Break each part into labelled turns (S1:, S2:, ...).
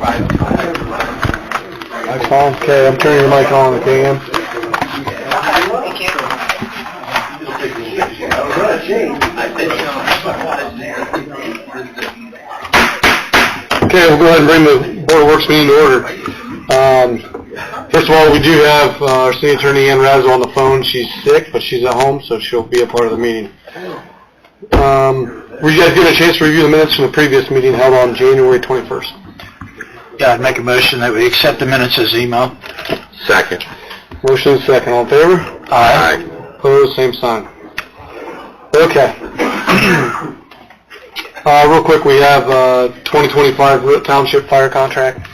S1: Mic's on. Okay, I'm turning your mic on, okay, Ann?
S2: Thank you.
S1: Okay, we'll go ahead and bring the Board of Works meeting to order. First of all, we do have our City Attorney Ann Razzle on the phone. She's sick, but she's at home, so she'll be a part of the meeting. Were you guys given a chance to review the minutes from the previous meeting held on January 21st?
S3: Yeah, I'd make a motion that we accept the minutes as emailed.
S4: Second.
S1: Motion second. All in favor?
S3: Aye.
S1: Opposed, same sign. Okay. Real quick, we have 2025 Root Township fire contract.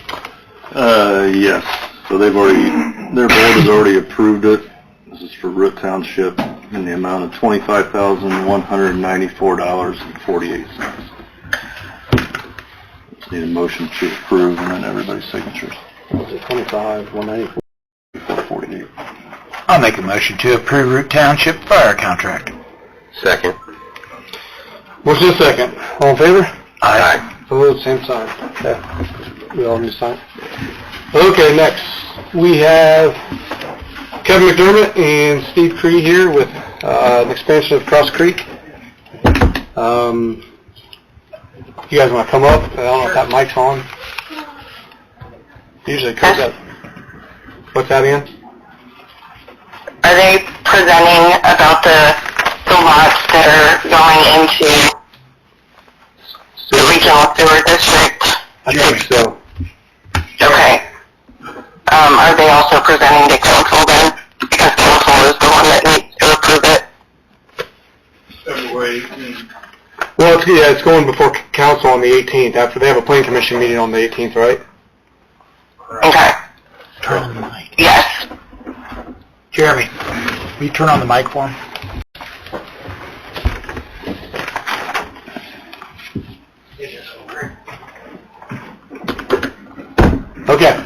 S4: Yes. So their board has already approved it. This is for Root Township in the amount of $25,194.48. Just need a motion to approve and then everybody's signatures.
S1: 25, 194, 48.
S3: I'll make a motion to approve Root Township fire contract.
S4: Second.
S1: Motion second. All in favor?
S3: Aye.
S1: Opposed, same sign. Okay. We all need to sign. Okay, next we have Kevin McDermott and Steve Cree here with an expansion of Cross Creek. You guys want to come up? I don't know if that mic's on. Usually it comes up. What's that, Ian?
S2: Are they presenting about the lots that are going into the regional sewer district?
S1: I think so.
S2: Okay. Are they also presenting to council then? Because council is the one that needs to approve it.
S1: Well, it's going before council on the 18th. After they have a planning commission meeting on the 18th, right?
S2: Okay.
S3: Turn on the mic.
S2: Yes.
S3: Jeremy, will you turn on the mic for him?
S1: Okay.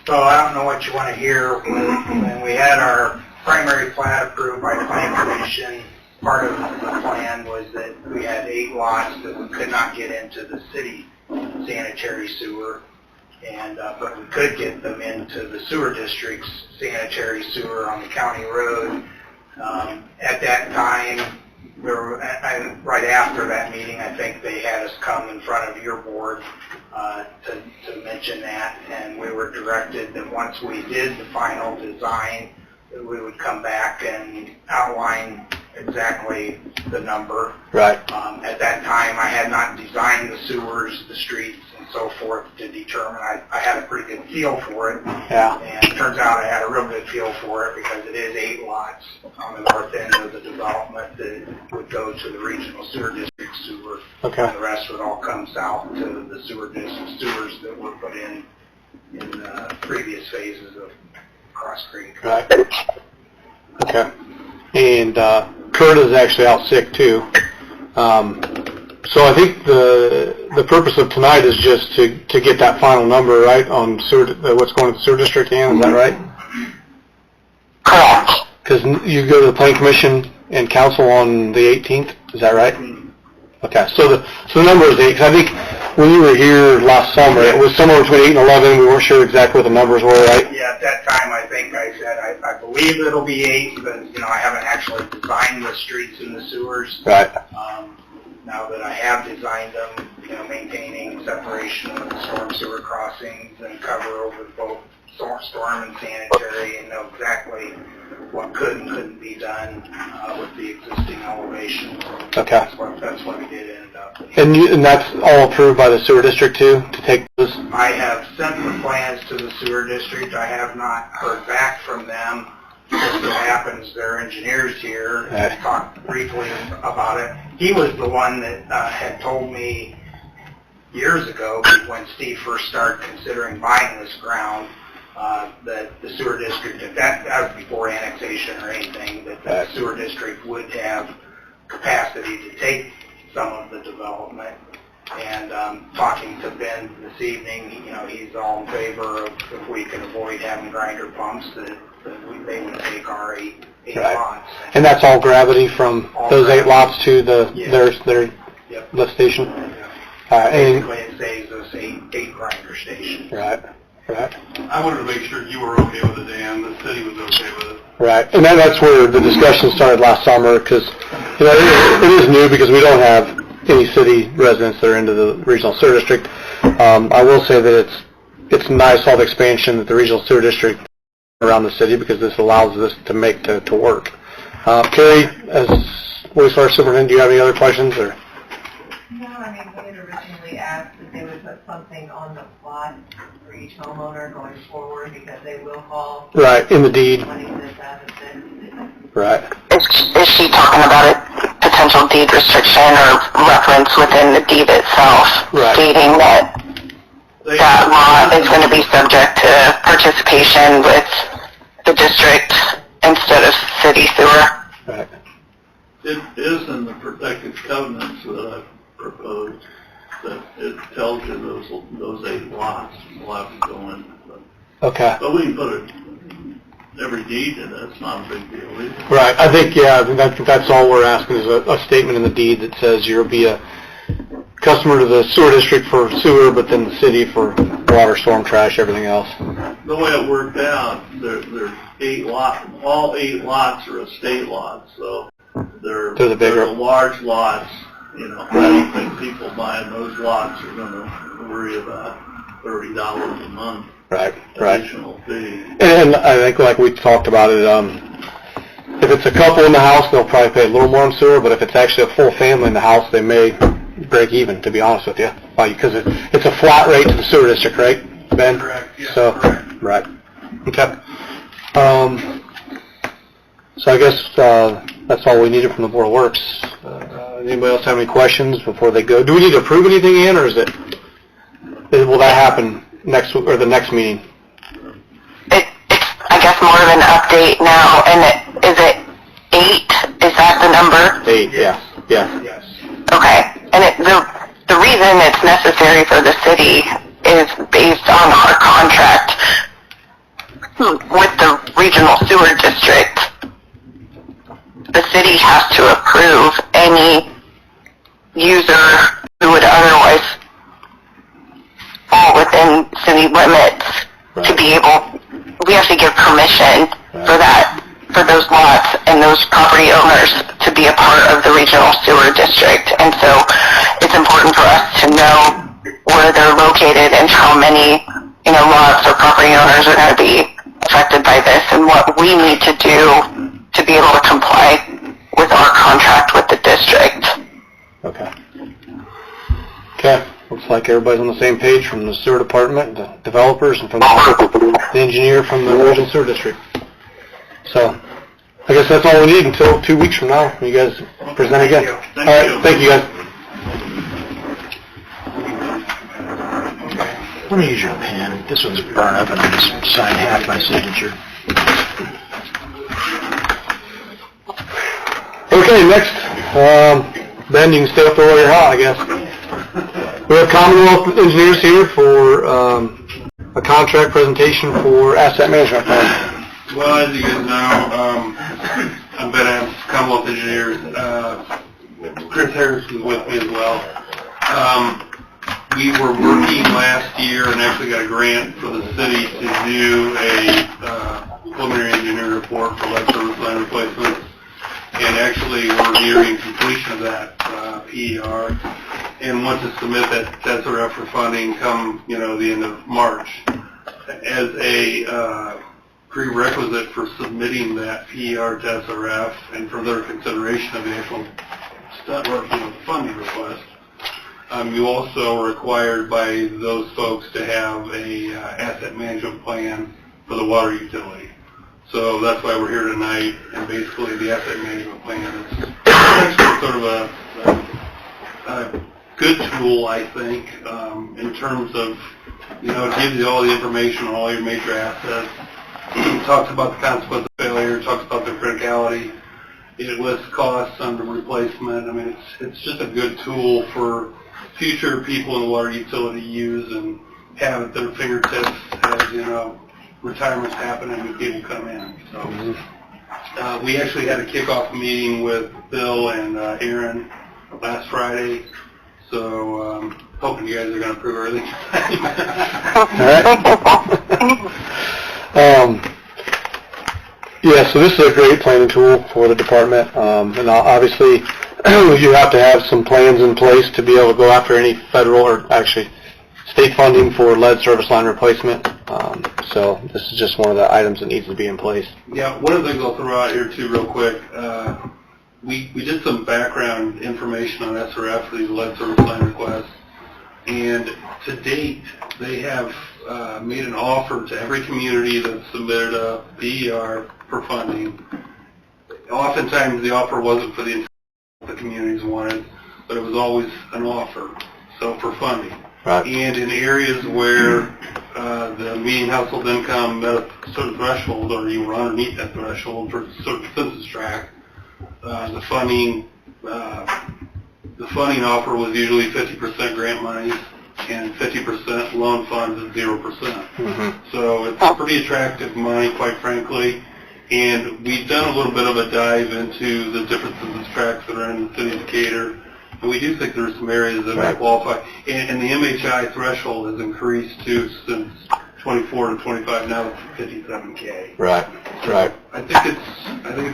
S5: So I don't know what you want to hear. When we had our primary plat approved by the planning commission, part of the plan was that we had 8 lots that we could not get into the city sanitary sewer, and but we could get them into the sewer district's sanitary sewer on the county road. At that time, right after that meeting, I think they had us come in front of your board to mention that, and we were directed that once we did the final design, that we would come back and outline exactly the number.
S1: Right.
S5: At that time, I had not designed the sewers, the streets, and so forth to determine. I had a pretty good feel for it.
S1: Yeah.
S5: And it turns out I had a real good feel for it because it is 8 lots on the north end of the development that would go to the regional sewer district sewer.
S1: Okay.
S5: And the rest would all come south to the sewer district sewers that were put in previous phases of Cross Creek.
S1: Right. Okay. And Kurt is actually out sick too. So I think the purpose of tonight is just to get that final number, right, on sewer, what's going to the sewer district, Ann, is that right?
S2: Correct.
S1: Because you go to the planning commission and council on the 18th, is that right? Okay, so the number is 8, because I think when you were here last summer, it was somewhere between 8 and 11, we weren't sure exactly what the numbers were, right?
S5: Yeah, at that time, I think I said, I believe it'll be 8, but, I haven't actually designed the streets and the sewers.
S1: Right.
S5: Now that I have designed them, maintaining separation of the storm sewer crossings and cover over both storm and sanitary, and know exactly what could and couldn't be done with the existing elevation.
S1: Okay.
S5: That's what we did end up with.
S1: And that's all approved by the sewer district too, to take those?
S5: I have sent the plans to the sewer district. I have not heard back from them. Just so happens their engineer's here and talked briefly about it. He was the one that had told me years ago, when Steve first started considering buying this ground, that the sewer district, that was before annexation or anything, that the sewer district would have capacity to take some of the development. And talking to Ben this evening, he's all in favor of, if we can avoid having grinder pumps, that they would take our 8 lots.
S1: And that's all gravity from those
S5: gravity.
S1: 8 lots to their
S5: Yep.
S1: lift station?
S5: Basically, it saves us us eight grinder stations.
S1: Right, right.
S6: I wanted to make sure you were okay with it, Dan, the city was okay with it.
S1: Right, and that's where the discussion started last summer, because, it is new because we don't have any city residents that are into the regional sewer district. I will say that it's nice, all the expansion that the regional sewer district around the city, because this allows this to make to work. Carrie, as wastewater superintendent, do you have any other questions, or?
S7: No, I mean, we had originally asked that they would put something on the plot for each homeowner going forward, because they will call
S1: Right, in the deed.
S7: money that's out of it.
S1: Right.
S2: Is she talking about a potential deed restriction or reference within the deed itself,
S1: Right.
S2: stating that that lot is going to be subject to participation with the district instead of city sewer?
S1: Right.
S6: It is in the protective covenants that I proposed, that it tells you those 8 lots will have to go in.
S1: Okay.
S6: But we can put it, every deed in it, it's not a big deal either.
S1: Right, I think that's all we're asking is a statement in the deed that says you'll be a customer to the sewer district for sewer, but then the city for water, storm, trash, everything else.
S6: The way it worked out, there's 8 lots, all 8 lots are estate lots, so they're
S1: the bigger-
S6: the large lots, I don't think people buying those lots are gonna worry about $30 a month
S1: Right, right.
S6: additional fee.
S1: And I think like we talked about it, if it's a couple in the house, they'll probably pay a little more on sewer, but if it's actually a full family in the house, they may break even, to be honest with you. Because it's a flat rate to the sewer district, right, Ben?
S6: Correct, yeah,
S1: So,
S6: correct.
S1: right. Okay. So I guess that's all we needed from the Board of Works. Anybody else have any questions before they go? Do we need to approve anything, Ian, or will that happen next or the next meeting?
S2: It's, I guess, more of an update now, and is it 8? Is that the number?
S1: 8, yeah.
S5: Yes.
S2: Okay, and the reason it's necessary for the city is based on our contract with the regional sewer district. The city has to approve any user who would otherwise fall within city limits to be able, we have to give permission for those lots and those property owners to be a part of the regional sewer district. And so it's important for us to know where they're located and how many, lots or property owners are going to be affected by this, and what we need to do to be able to comply with our contract with the district.
S1: Okay. Okay. Looks like everybody's on the same page from the sewer department, the developers, and from the engineer from the regional sewer district. So, I guess that's all we need until 2 weeks from now. You guys present again. All right. Thank you, guys.
S3: Let me use your pen. This one's burned up and I just signed half my signature.
S1: Okay, next. Ben, you can stay up there while you're hot, I guess. We have Commonwealth Engineers here for a contract presentation for asset management plan.
S6: Well, as you guys know, I'm Ben Adams, Commonwealth Engineers. Chris Harris is with me as well. We were working last year and actually got a grant for the city to do a preliminary engineering report for lead service line replacements. And actually, we're nearing completion of that PER. And want to submit that SRF for funding come, the end of March. As a prerequisite for submitting that PER to SRF and for their consideration of the actual funding request, you also are required by those folks to have a asset management plan for the water utility. So that's why we're here tonight, and basically the asset management plan is actually sort of a good tool, I think, in terms of, it gives you all the information on all your major assets. It talks about the consequence of failure, talks about the criticality. It lists costs under replacement. I mean, it's just a good tool for future people in the water utility use and have at their fingertips as, retirements happen and new people come in. So we actually had a kickoff meeting with Bill and Aaron last Friday. So, hoping you guys are going to approve everything.
S1: All right. Yeah, so this is a great planning tool for the department, and obviously you have to have some plans in place to be able to go after any federal or actually state funding for lead service line replacement. So this is just one of the items that needs to be in place.
S6: Yeah, one of the things I'll throw out here too real quick, we did some background information on SRF for these lead service line requests, and to date they have made an offer to every community that submitted a BER for funding. Oftentimes the offer wasn't for the communities wanted, but it was always an offer, so for funding.
S1: Right.
S6: And in areas where the median household income met a certain threshold, or you were underneath that threshold for a certain census tract, the funding offer was usually 50% grant money and 50% loan funds at 0%.
S1: Mm-hmm.
S6: So it's pretty attractive money, quite frankly. And we've done a little bit of a dive into the different census tracts that are in the city of Decatur. And we do think there's some areas that may qualify. And the MHI threshold has increased too since 24 to 25, now it's 57K.
S1: Right.
S6: I think it's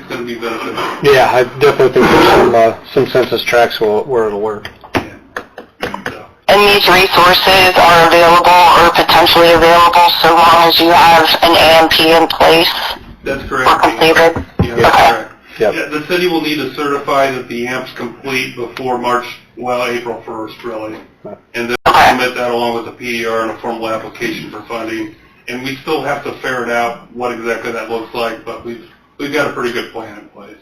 S6: going to be beneficial.
S1: Yeah, I definitely think there's some census tracts where it'll work.
S6: Yeah. So,
S2: And these resources are available or potentially available so long as you have an AMP in place
S6: that's
S2: or
S6: correct.
S2: completed?
S6: Yeah, that's correct.
S1: Yep.
S6: Yeah, the city will need to certify that the AMP's complete before April 1st, really.
S1: Right.
S6: And then submit that along with a PER and a formal application for funding. And we still have to ferret out what exactly that looks like, but we've got a pretty good plan in place.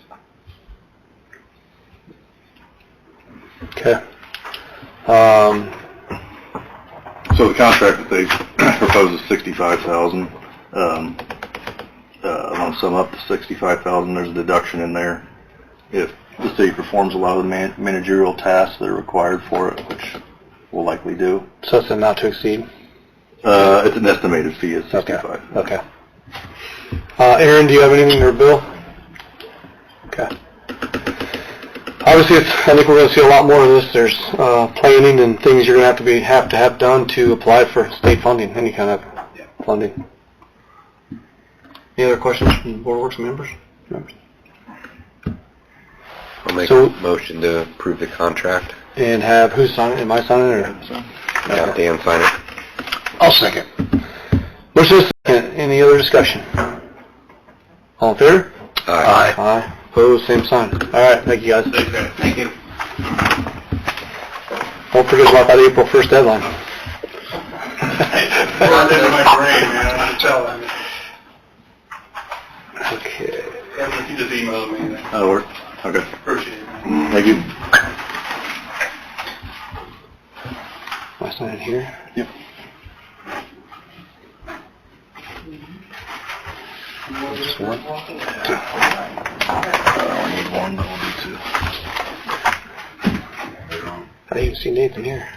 S1: Okay.
S4: So the contract that they propose is $65,000. Lump sum up to $65,000. There's a deduction in there if the city performs a lot of the managerial tasks that are required for it, which we'll likely do.
S1: So it's a not to exceed?
S4: It's an estimated fee of $65,000.
S1: Okay. Aaron, do you have anything or Bill? Okay. Obviously, I think we're going to see a lot more of this. There's planning and things you're going to have to have done to apply for state funding, any kind of funding. Any other questions from Board of Works members?
S8: I'll make a motion to approve the contract.
S1: And have who sign it? Am I signing it? Or?
S8: Have Dan sign it.
S1: I'll second. Motion is second. Any other discussion? All in favor?
S8: Aye.
S1: Aye. Opposed, same sign. All right, thank you guys.
S6: Thank you.
S1: Don't forget about that April 1st deadline.
S6: Burned into my brain, man. I'm tell them.
S1: Okay.
S6: If you just email me,
S4: That'll work. Okay.
S6: appreciate it, man.
S4: Thank you.
S1: Am I signing here?
S4: Yep.
S1: Just one?
S4: Two. I need one, but we'll do two.
S1: I didn't even see Nathan here.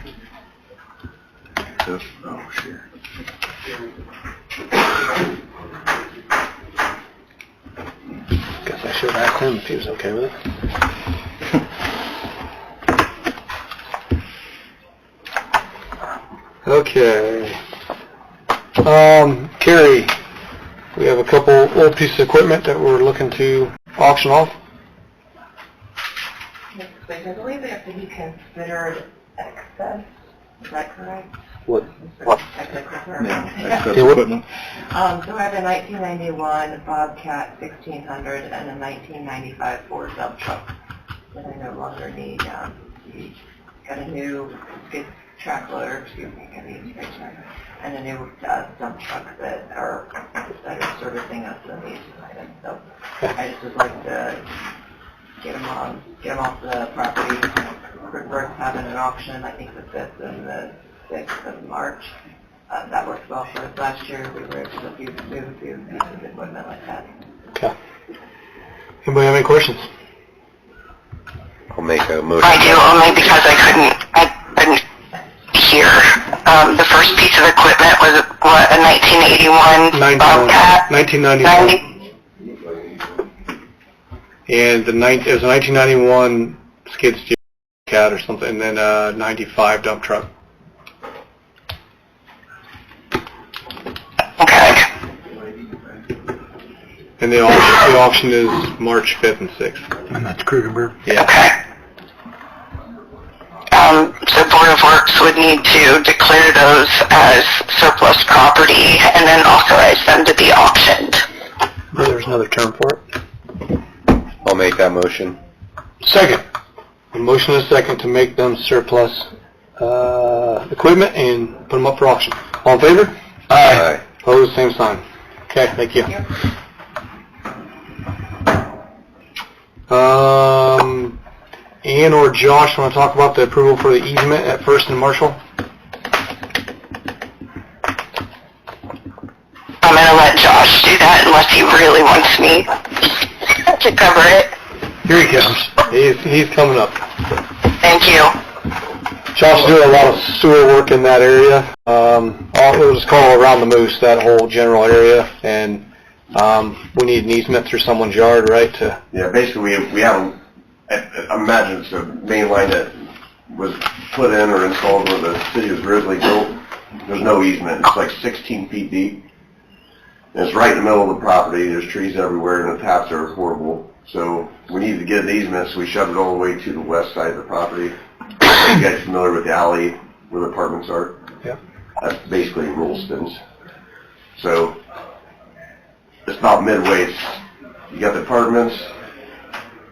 S4: Two. Oh, sure.
S1: Guess I should have asked him if he was okay with it. Okay. Carrie, we have a couple old pieces of equipment that we're looking to auction off.
S7: Yes, but I believe they have to be considered excess. Is that correct?
S1: What?
S7: Technical term.
S4: Yeah, excess
S1: Yeah, what-
S4: equipment.
S7: So I have a 1991 Bobcat 1600 and a 1995 Ford dump truck that I no longer need. We got a new skid track loader, got a new skid track, and a new dump truck that are servicing us in these items. So I just would like to get them off the property. We're having an auction, I think the 5th and the 6th of March. That worked well for us last year. We were able to move a few pieces of equipment like that.
S1: Okay. Anybody have any questions?
S8: I'll make a motion.
S2: I do, only because I couldn't hear. The first piece of equipment was what, a 1981 Bobcat?
S1: 1991. And it was a 1991 skid steer Bobcat or something, and then a 95 dump truck.
S2: Okay.
S1: And the auction is March 5th and 6th.
S3: And that's Krugenberg.
S1: Yeah.
S2: Okay. So Board of Works would need to declare those as surplus property and then authorize them to be auctioned.
S3: There's another term for it.
S8: I'll make that motion.
S1: Second. A motion and a second to make them surplus equipment and put them up for auction. All in favor?
S8: Aye.
S1: Opposed, same sign. Okay, thank you. Ian or Josh want to talk about the approval for the easement at First and Marshall?
S2: I'm going to let Josh do that unless he really wants me to cover it.
S3: Here he comes.
S1: He's coming up.
S2: Thank you.
S1: Josh is doing a lot of sewer work in that area. It was called Around the Moose, that whole general area, and we need an easement through someone's yard, right?
S9: Yeah, basically we have, I imagine it's a main line that was put in or installed where the city was originally built. There's no easement. It's like 16 feet deep. And it's right in the middle of the property. There's trees everywhere and the paths are horrible. So we needed to get an easement, so we shoved it all the way to the west side of the property. Are you guys familiar with the alley where the apartments are?
S1: Yeah.
S9: That's basically Rolston's. So it's about midway. You got the apartments,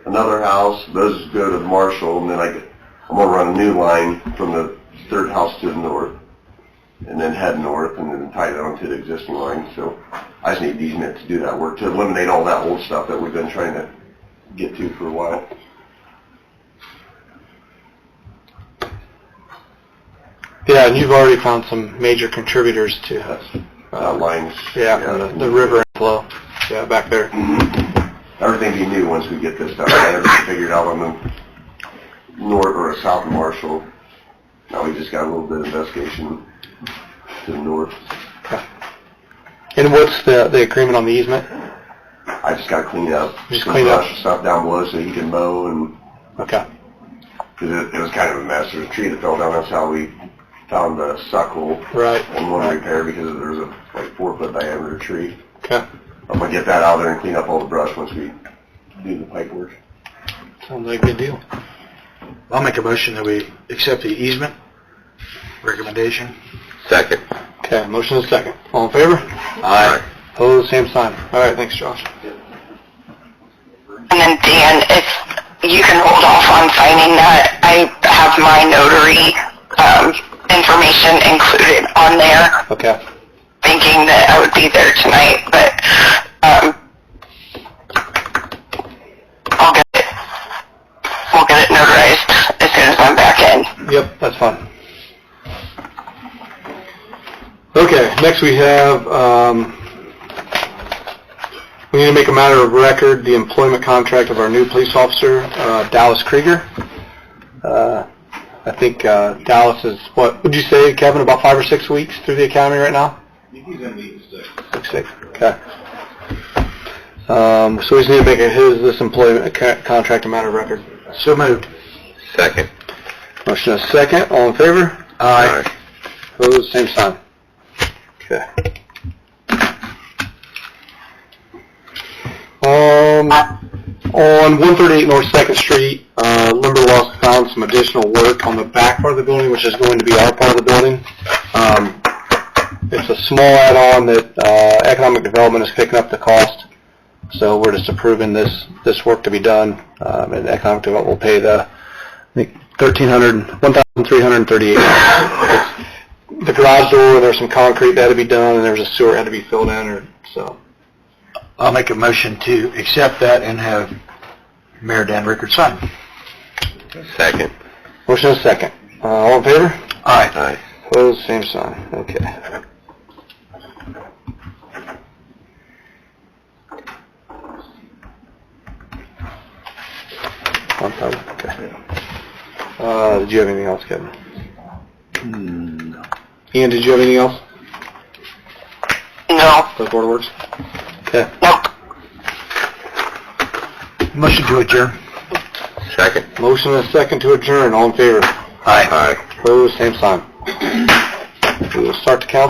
S9: another house, those go to Marshall, and then I'm going to run a new line from the third house to the north, and then head north, and then tie it onto the existing line. So I just need the easement to do that work, to eliminate all that old stuff that we've been trying to get to for a while.
S1: Yeah, and you've already found some major contributors to
S9: Lines.
S1: from the river flow. Yeah, back there.
S9: Everything be new once we get this stuff. I everything figured out on the north or south of Marshall. Now we just got a little bit of investigation to the north.
S1: Okay. And what's the agreement on the easement?
S9: I just got to clean up.
S1: Just clean up.
S9: Brush stuff down below so he can mow, and
S1: Okay.
S9: because it was kind of a mess. There's a tree that fell down. That's how we found the suckle
S1: Right.
S9: and one repair, because there's a 4-foot diameter tree.
S1: Okay.
S9: I'm gonna get that out there and clean up all the brush once we do the pipe work.
S1: Sounds like a good deal.
S3: I'll make a motion that we accept the easement recommendation.
S8: Second.
S1: Okay, motion is second. All in favor?
S8: Aye.
S1: Opposed, same sign. All right, thanks, Josh.
S2: And then Dan, if you can hold off on signing that, I have my notary information included on there,
S1: Okay.
S2: thinking that I would be there tonight, but we'll get it notarized as soon as I'm back in.
S1: Yep, that's fine. Okay, next we have, we need to make a matter of record the employment contract of our new police officer, Dallas Krieger. I think Dallas is, what would you say, Kevin, about 5 or 6 weeks through the academy right now?
S6: I think he's going to be 6.
S1: 6, okay. So we just need to make this employment contract a matter of record.
S3: So moved.
S8: Second.
S1: Motion is second. All in favor?
S8: Aye.
S1: Opposed? Same sign. Okay. On 138 North 2nd Street, Limberlost found some additional work on the back part of the building, which is going to be our part of the building. It's a small add-on that Economic Development is picking up the cost, so we're just approving this work to be done, and Economic Development will pay the, I think, $1,338. The garage door, there's some concrete that had to be done, and there was a sewer that had to be filled in, so.
S3: I'll make a motion to accept that and have Mayor Dan Rickard sign.
S8: Second.
S1: Motion is second. All in favor?
S3: Aye.
S8: Aye.
S1: Opposed, same sign. Okay. Okay. Did you have anything else, Kevin?
S3: No.
S1: Ian, did you have anything else?
S2: No,
S1: For the Board of Works? Okay.
S2: nope.
S3: Motion to adjourn.
S8: Second.
S1: Motion and a second to adjourn. All in favor?
S3: Aye.
S1: Opposed, same sign. We will start the council